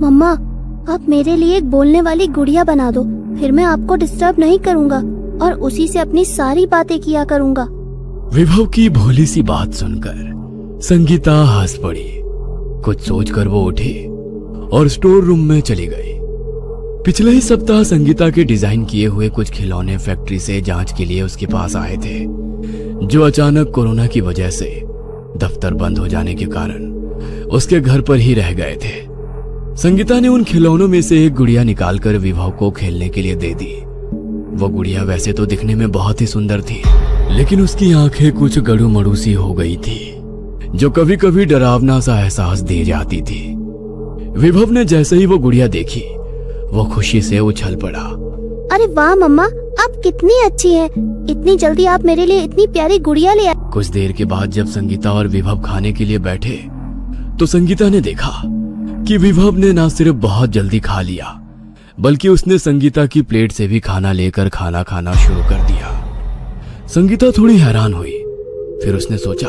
मम्मा, आप मेरे लिए एक बोलने वाली गुड़िया बना दो, फिर मैं आपको डिस्टर्ब नहीं करूँगा और उसी से अपनी सारी बातें किया करूँगा। विभव की भोली सी बात सुनकर संगीता हंस पड़ी। कुछ सोचकर वो उठी और स्टोर रूम में चली गई। पिछले ही सप्ताह संगीता के डिजाइन किए हुए कुछ खिलौने फैक्ट्री से जांच के लिए उसके पास आए थे, जो अचानक कोरोना की वजह से दफ्तर बंद हो जाने के कारण उसके घर पर ही रह गए थे। संगीता ने उन खिलौनों में से एक गुड़िया निकालकर विभव को खेलने के लिए दे दी। वो गुड़िया वैसे तो दिखने में बहुत ही सुंदर थी, लेकिन उसकी आंखें कुछ गड़ू मड़ू सी हो गई थी, जो कभी कभी डरावना सा एहसास दे जाती थी। विभव ने जैसे ही वो गुड़िया देखी, वो खुशी से उछल पड़ा। अरे वाह मम्मा, आप कितनी अच्छी हैं। इतनी जल्दी आप मेरे लिए इतनी प्यारी गुड़िया ले आए। कुछ देर के बाद जब संगीता और विभव खाने के लिए बैठे तो संगीता ने देखा कि विभव ने न सिर्फ बहुत जल्दी खा लिया, बल्कि उसने संगीता की प्लेट से भी खाना लेकर खाना खाना शुरू कर दिया। संगीता थोड़ी हैरान हुई। फिर उसने सोचा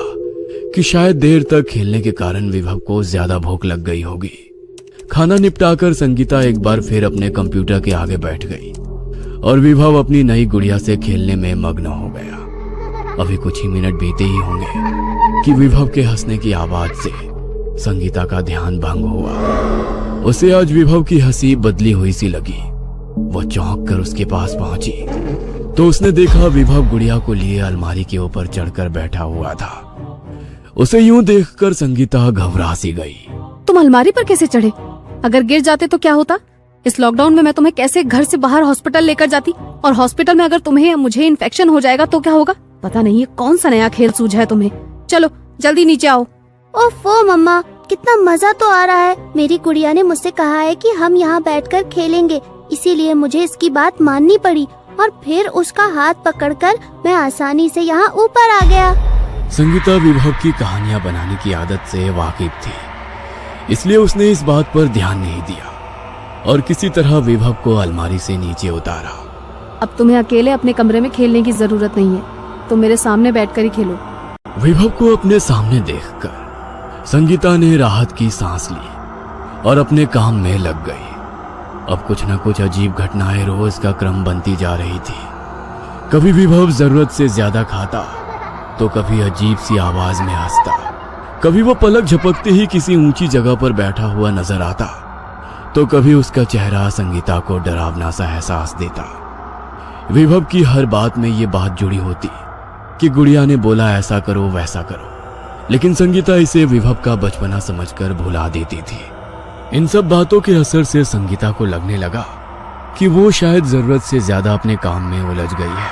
कि शायद देर तक खेलने के कारण विभव को ज्यादा भूख लग गई होगी। खाना निपटाकर संगीता एक बार फिर अपने कंप्यूटर के आगे बैठ गई और विभव अपनी नई गुड़िया से खेलने में मग्न हो गया। अभी कुछ ही मिनट बीते ही होंगे कि विभव के हंसने की आवाज से संगीता का ध्यान भंग हुआ। उसे आज विभव की हंसी बदली हुई सी लगी। वो चौंक कर उसके पास पहुंची तो उसने देखा विभव गुड़िया को लिए अलमारी के ऊपर चढ़कर बैठा हुआ था। उसे यूं देखकर संगीता घबरा सी गई। तुम अलमारी पर कैसे चढ़े? अगर गिर जाते तो क्या होता? इस लॉकडाउन में मैं तुम्हें कैसे घर से बाहर हॉस्पिटल लेकर जाती? और हॉस्पिटल में अगर तुम्हें या मुझे इन्फेक्शन हो जाएगा तो क्या होगा? पता नहीं ये कौन सा नया खेल सूझा है तुम्हें। चलो जल्दी नीचे आओ। ओफो मम्मा, कितना मजा तो आ रहा है। मेरी गुड़िया ने मुझसे कहा है कि हम यहाँ बैठकर खेलेंगे, इसीलिए मुझे इसकी बात माननी पड़ी और फिर उसका हाथ पकड़कर मैं आसानी से यहाँ ऊपर आ गया। संगीता विभव की कहानियां बनाने की आदत से वाकिफ थी, इसलिए उसने इस बात पर ध्यान नहीं दिया और किसी तरह विभव को अलमारी से नीचे उतारा। अब तुम्हें अकेले अपने कमरे में खेलने की जरूरत नहीं है, तुम मेरे सामने बैठकर ही खेलो। विभव को अपने सामने देखकर संगीता ने राहत की सांस ली और अपने काम में लग गई। अब कुछ न कुछ अजीब घटनाएं रोज का क्रम बनती जा रही थी। कभी विभव जरूरत से ज्यादा खाता तो कभी अजीब सी आवाज में हंसता, कभी वो पलक झपकते ही किसी ऊंची जगह पर बैठा हुआ नजर आता, तो कभी उसका चेहरा संगीता को डरावना सा एहसास देता। विभव की हर बात में ये बात जुड़ी होती कि गुड़िया ने बोला ऐसा करो वैसा करो, लेकिन संगीता इसे विभव का बचपना समझकर भुला देती थी। इन सब बातों के असर से संगीता को लगने लगा कि वो शायद जरूरत से ज्यादा अपने काम में उलझ गई है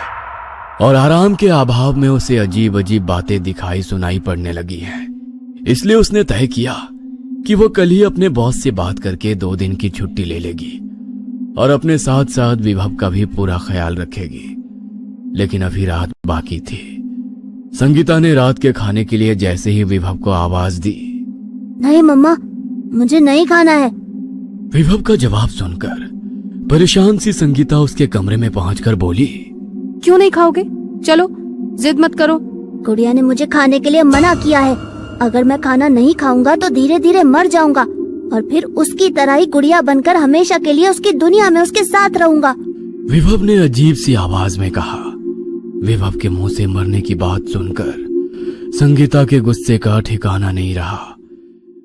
और आराम के अभाव में उसे अजीब अजीब बातें दिखाई सुनाई पड़ने लगी हैं। इसलिए उसने तय किया कि वो कल ही अपने बॉस से बात करके 2 दिन की छुट्टी ले लेगी और अपने साथ साथ विभव का भी पूरा ख्याल रखेगी। लेकिन अभी रात बाकी थी। संगीता ने रात के खाने के लिए जैसे ही विभव को आवाज दी, नहीं मम्मा, मुझे नहीं खाना है। विभव का जवाब सुनकर परेशान सी संगीता उसके कमरे में पहुंचकर बोली, क्यों नहीं खाओगे? चलो जिद मत करो। गुड़िया ने मुझे खाने के लिए मना किया है। अगर मैं खाना नहीं खाऊंगा तो धीरे धीरे मर जाऊंगा और फिर उसकी तरह ही गुड़िया बनकर हमेशा के लिए उसकी दुनिया में उसके साथ रहूंगा। विभव ने अजीब सी आवाज में कहा। विभव के मुंह से मरने की बात सुनकर संगीता के गुस्से का ठिकाना नहीं रहा।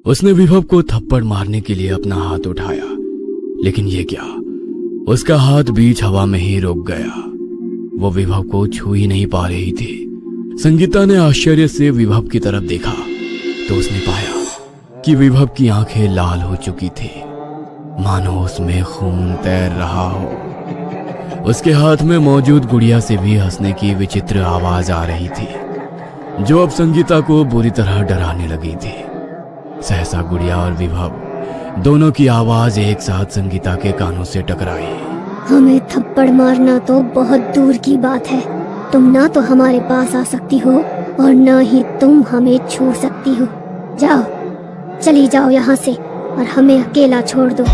उसने विभव को थप्पड़ मारने के लिए अपना हाथ उठाया, लेकिन ये क्या, उसका हाथ बीच हवा में ही रुक गया। वो विभव को छू ही नहीं पा रही थी। संगीता ने आश्चर्य से विभव की तरफ देखा तो उसने पाया कि विभव की आंखें लाल हो चुकी थी, मानो उसमें खून तैर रहा हो। उसके हाथ में मौजूद गुड़िया से भी हंसने की विचित्र आवाज आ रही थी, जो अब संगीता को बुरी तरह डराने लगी थी। सहसा गुड़िया और विभव दोनों की आवाज एक साथ संगीता के कानों से टकराई। हमें थप्पड़ मारना तो बहुत दूर की बात है। तुम ना तो हमारे पास आ सकती हो और न ही तुम हमें छू सकती हो। जाओ, चली जाओ यहाँ से और हमें अकेला छोड़ दो।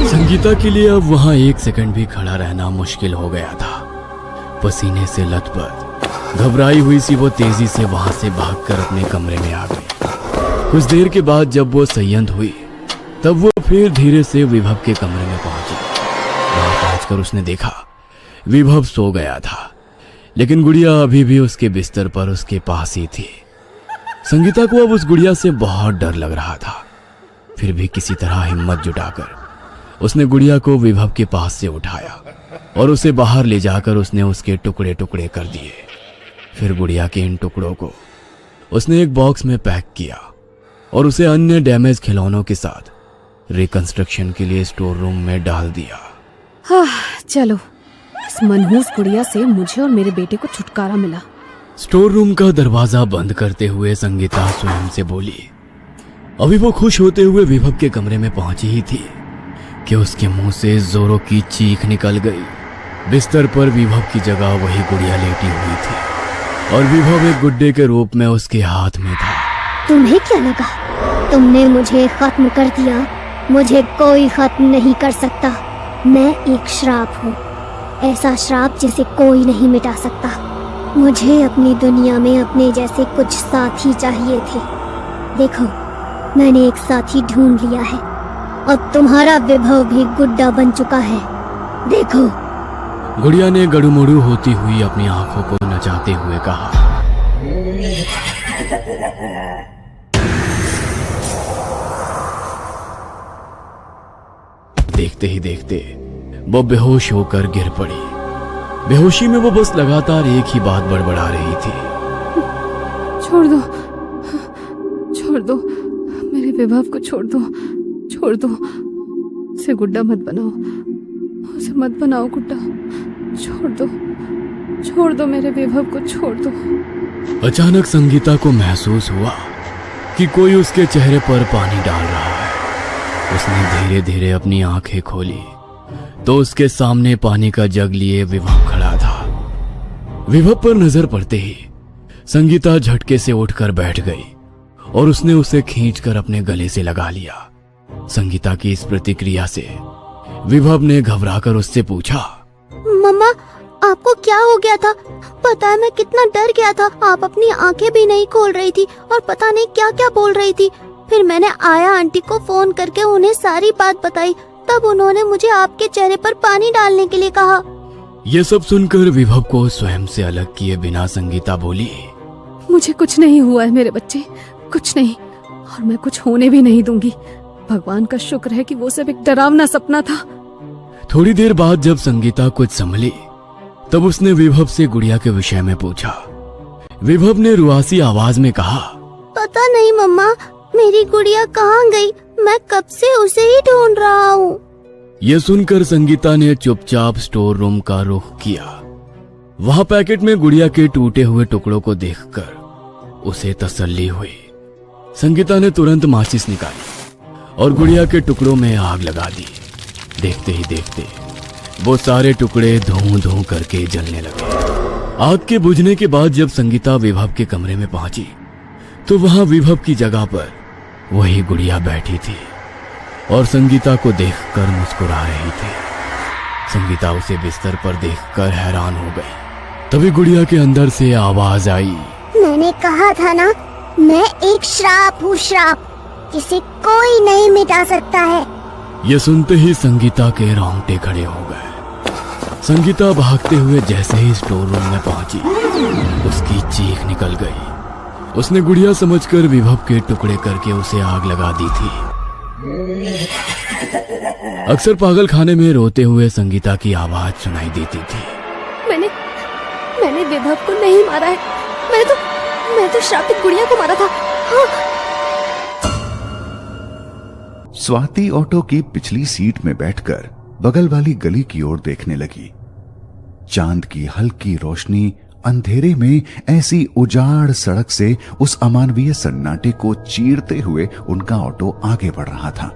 संगीता के लिए अब वहाँ 1 सेकंड भी खड़ा रहना मुश्किल हो गया था। पसीने से लथपथ घबराई हुई सी वो तेजी से वहाँ से भागकर अपने कमरे में आ गई। कुछ देर के बाद जब वो संयत हुई तब वो फिर धीरे से विभव के कमरे में पहुंची। वहां पहुंचकर उसने देखा विभव सो गया था, लेकिन गुड़िया अभी भी उसके बिस्तर पर उसके पास ही थी। संगीता को अब उस गुड़िया से बहुत डर लग रहा था। फिर भी किसी तरह हिम्मत जुटाकर उसने गुड़िया को विभव के पास से उठाया और उसे बाहर ले जाकर उसने उसके टुकड़े टुकड़े कर दिए। फिर गुड़िया के इन टुकड़ों को उसने एक बॉक्स में पैक किया और उसे अन्य डैमेज खिलौनों के साथ रिकंस्ट्रक्शन के लिए स्टोर रूम में डाल दिया। चलो, इस मनहूस गुड़िया से मुझे और मेरे बेटे को छुटकारा मिला। स्टोर रूम का दरवाजा बंद करते हुए संगीता स्वयं से बोली। अभी वो खुश होते हुए विभव के कमरे में पहुंची ही थी कि उसके मुंह से जोरों की चीख निकल गई। बिस्तर पर विभव की जगह वही गुड़िया लेटी हुई थी और विभव एक गुड्डे के रूप में उसके हाथ में था। तुम्हें क्या लगा तुमने मुझे खत्म कर दिया? मुझे कोई खत्म नहीं कर सकता। मैं एक श्राप हूँ, ऐसा श्राप जिसे कोई नहीं मिटा सकता। मुझे अपनी दुनिया में अपने जैसे कुछ साथी चाहिए थे। देखो, मैंने एक साथी ढूंढ लिया है और तुम्हारा विभव भी गुड्डा बन चुका है। देखो। गुड़िया ने गड़ुमड़ू होती हुई अपनी आंखों को नचाते हुए कहा। देखते ही देखते वो बेहोश होकर गिर पड़ी। बेहोशी में वो बस लगातार एक ही बात बड़बड़ा रही थी। छोड़ दो, छोड़ दो, मेरे विभव को छोड़ दो, छोड़ दो। उसे गुड्डा मत बनाओ, उसे मत बनाओ गुड्डा। छोड़ दो, छोड़ दो, मेरे विभव को छोड़ दो। अचानक संगीता को महसूस हुआ कि कोई उसके चेहरे पर पानी डाल रहा है। उसने धीरे धीरे अपनी आंखें खोली तो उसके सामने पानी का जग लिए विभव खड़ा था। विभव पर नजर पड़ते ही संगीता झटके से उठकर बैठ गई और उसने उसे खींचकर अपने गले से लगा लिया। संगीता की इस प्रतिक्रिया से विभव ने घबराकर उससे पूछा, मम्मा, आपको क्या हो गया था? पता है मैं कितना डर गया था। आप अपनी आंखें भी नहीं खोल रही थी और पता नहीं क्या क्या बोल रही थी। फिर मैंने आया आंटी को फोन करके उन्हें सारी बात बताई। तब उन्होंने मुझे आपके चेहरे पर पानी डालने के लिए कहा। ये सब सुनकर विभव को स्वयं से अलग किए बिना संगीता बोली, मुझे कुछ नहीं हुआ है मेरे बच्चे, कुछ नहीं, और मैं कुछ होने भी नहीं दूंगी। भगवान का शुक्र है कि वो सब एक डरावना सपना था। थोड़ी देर बाद जब संगीता कुछ संभली तब उसने विभव से गुड़िया के विषय में पूछा। विभव ने रुआसी आवाज में कहा, पता नहीं मम्मा, मेरी गुड़िया कहाँ गई? मैं कब से उसे ही ढूंढ रहा हूँ। यह सुनकर संगीता ने चुपचाप स्टोर रूम का रुख किया। वहां पैकेट में गुड़िया के टूटे हुए टुकड़ों को देखकर उसे तसल्ली हुई। संगीता ने तुरंत माचिस निकाली और गुड़िया के टुकड़ों में आग लगा दी। देखते ही देखते वो सारे टुकड़े धूं धूं करके जलने लगे। आग के बुझने के बाद जब संगीता विभव के कमरे में पहुंची तो वहां विभव की जगह पर वही गुड़िया बैठी थी और संगीता को देखकर मुस्कुरा रही थी। संगीता उसे बिस्तर पर देखकर हैरान हो गई। तभी गुड़िया के अंदर से आवाज आई, मैंने कहा था ना, मैं एक श्राप हूँ, श्राप जिसे कोई नहीं मिटा सकता है। ये सुनते ही संगीता के रोंगटे खड़े हो गए। संगीता भागते हुए जैसे ही स्टोर रूम में पहुंची उसकी चीख निकल गई। उसने गुड़िया समझकर विभव के टुकड़े करके उसे आग लगा दी थी। अक्सर पागल खाने में रोते हुए संगीता की आवाज सुनाई देती थी। मैंने विभव को नहीं मारा है। मैं तो श्रापित गुड़िया को मारा था। हाँ। स्वाति ऑटो की पिछली सीट में बैठकर बगल वाली गली की ओर देखने लगी। चांद की हल्की रोशनी अंधेरे में ऐसी उजाड़ सड़क से उस अमानवीय सन्नाटे को चीरते हुए उनका ऑटो आगे बढ़ रहा था।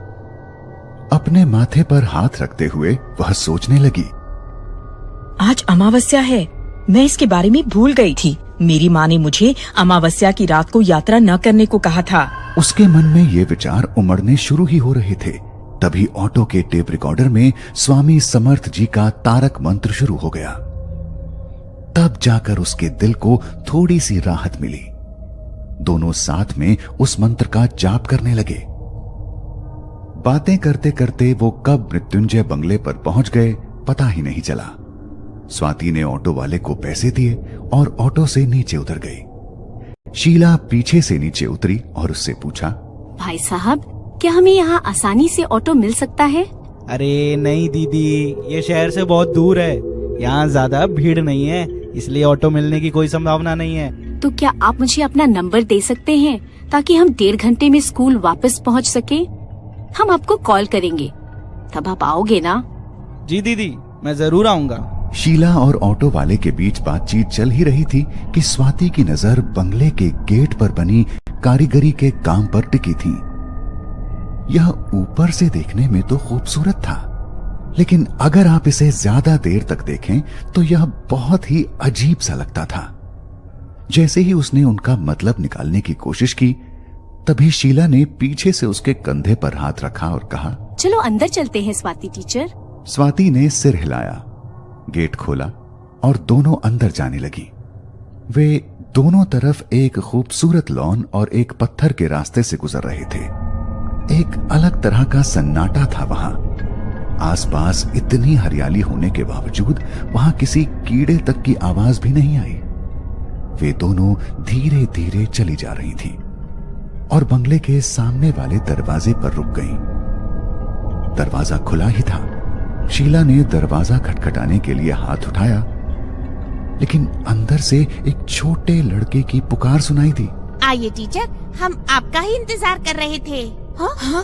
अपने माथे पर हाथ रखते हुए वह सोचने लगी, आज अमावस्या है, मैं इसके बारे में भूल गई थी। मेरी माँ ने मुझे अमावस्या की रात को यात्रा न करने को कहा था। उसके मन में ये विचार उमड़ने शुरू ही हो रहे थे। तभी ऑटो के टेप रिकॉर्डर में स्वामी समर्थ जी का तारक मंत्र शुरू हो गया। तब जाकर उसके दिल को थोड़ी सी राहत मिली। दोनों साथ में उस मंत्र का जाप करने लगे। बातें करते करते वो कब मृत्युंजय बंगले पर पहुंच गए पता ही नहीं चला। स्वाति ने ऑटो वाले को पैसे दिए और ऑटो से नीचे उतर गई। शीला पीछे से नीचे उतरी और उससे पूछा, भाई साहब, क्या हमें यहाँ आसानी से ऑटो मिल सकता है? अरे नहीं दीदी, ये शहर से बहुत दूर है, यहाँ ज्यादा भीड़ नहीं है, इसलिए ऑटो मिलने की कोई संभावना नहीं है। तो क्या आप मुझे अपना नंबर दे सकते हैं ताकि हम 1.5 घंटे में स्कूल वापस पहुँच सके? हम आपको कॉल करेंगे, तब आप आओगे ना? जी दीदी, मैं जरूर आऊंगा। शीला और ऑटो वाले के बीच बातचीत चल ही रही थी कि स्वाति की नजर बंगले के गेट पर बनी कारीगरी के काम पर टिकी थी। यह ऊपर से देखने में तो खूबसूरत था, लेकिन अगर आप इसे ज्यादा देर तक देखें तो यह बहुत ही अजीब सा लगता था। जैसे ही उसने उनका मतलब निकालने की कोशिश की, तभी शीला ने पीछे से उसके कंधे पर हाथ रखा और कहा, चलो अंदर चलते हैं स्वाति टीचर। स्वाति ने सिर हिलाया, गेट खोला और दोनों अंदर जाने लगी। वे दोनों तरफ एक खूबसूरत लॉन और एक पत्थर के रास्ते से गुजर रहे थे। एक अलग तरह का सन्नाटा था वहां। आसपास इतनी हरियाली होने के बावजूद वहां किसी कीड़े तक की आवाज भी नहीं आई। वे दोनों धीरे धीरे चली जा रही थीं और बंगले के सामने वाले दरवाजे पर रुक गईं। दरवाजा खुला ही था। शीला ने दरवाजा खटखटाने के लिए हाथ उठाया, लेकिन अंदर से एक छोटे लड़के की पुकार सुनाई दी। आइए टीचर, हम आपका ही इंतजार कर रहे थे। हाँ?